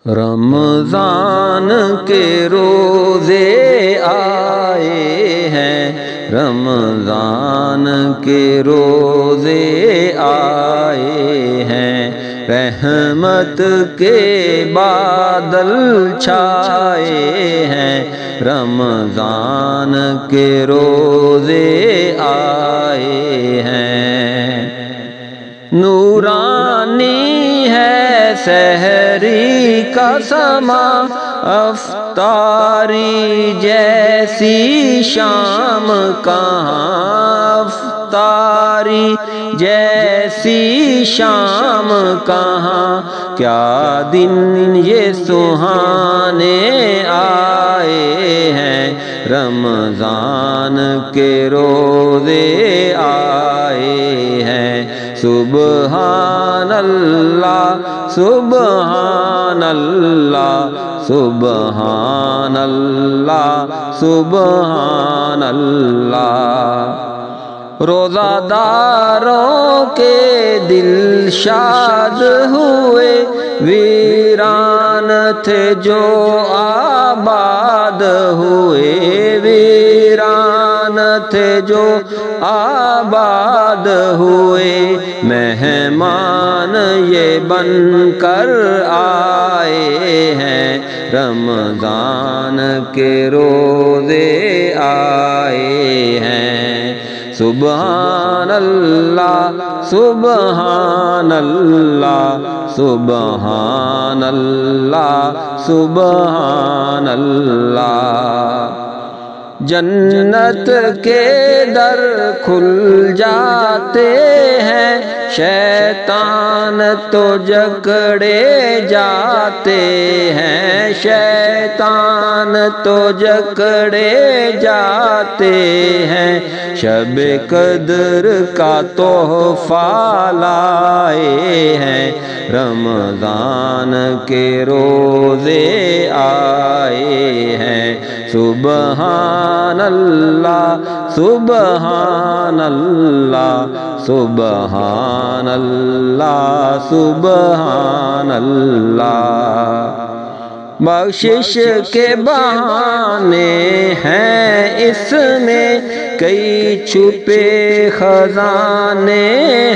رمضان کے روزے آئے ہیں، رمضان کے روزے آئے ہیں، رحمت کے بادل چھائے ہیں، رمضان کے روزے آئے ہیں۔ نورانی ہے سحری کا سما، افطاری جیسی شام کہاں، افطاری جیسی شام کہاں، کیا دن یہ سہانے آئے ہیں، رمضان کے روزے آئے ہیں۔ سبحان اللہ سبحان اللہ سبحان اللہ سبحان اللہ۔ روزہ داروں کے دل شاد ہوئے، ویران تھے جو آباد ہوئے، ویران تھے جو آباد ہوئے، مہمان یہ بن کر آئے ہیں، رمضان کے روزے آئے ہیں۔ سبحان اللہ سبحان اللہ سبحان اللہ سبحان اللہ۔ جنت کے در کھل جاتے ہیں، شیطان تو جکڑے جاتے ہیں، شیطان تو جکڑے جاتے ہیں، شب قدر کا تحفہ لائے ہیں، رمضان کے روزے آئے ہیں۔ سبحان اللہ سبحان اللہ سبحان اللہ سبحان اللہ۔ بخشش کے بہانے ہیں اس میں، کئی چھپے خزانے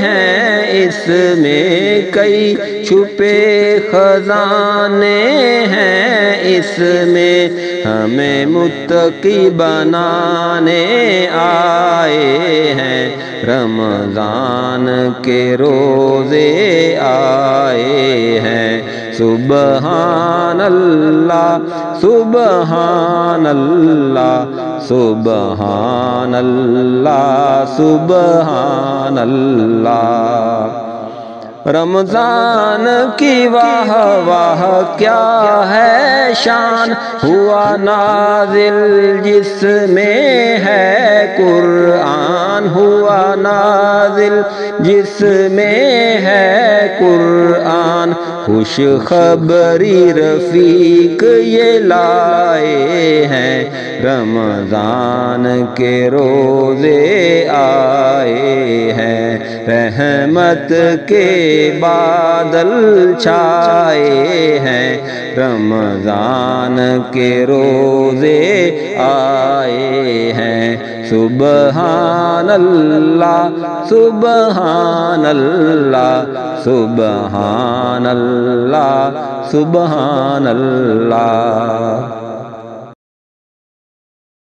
ہیں اس میں، کئی چھپے خزانے ہیں اس میں، ہمیں متقی بنانے آئے ہیں، رمضان کے روزے آئے ہیں۔ سبحان اللہ سبحان اللہ سبحان اللہ سبحان اللہ۔ رمضان کی واہ واہ کیا ہے شان، ہوا نازل جس میں ہے قرآن، ہوا نازل جس میں ہے قرآن، خوش خبری رفیق یہ لائے ہیں، رمضان کے روزے آئے ہیں، رحمت کے بادل چھائے ہیں، رمضان کے روزے آئے ہیں۔ سبحان اللہ سبحان اللہ سبحان اللہ سبحان اللہ۔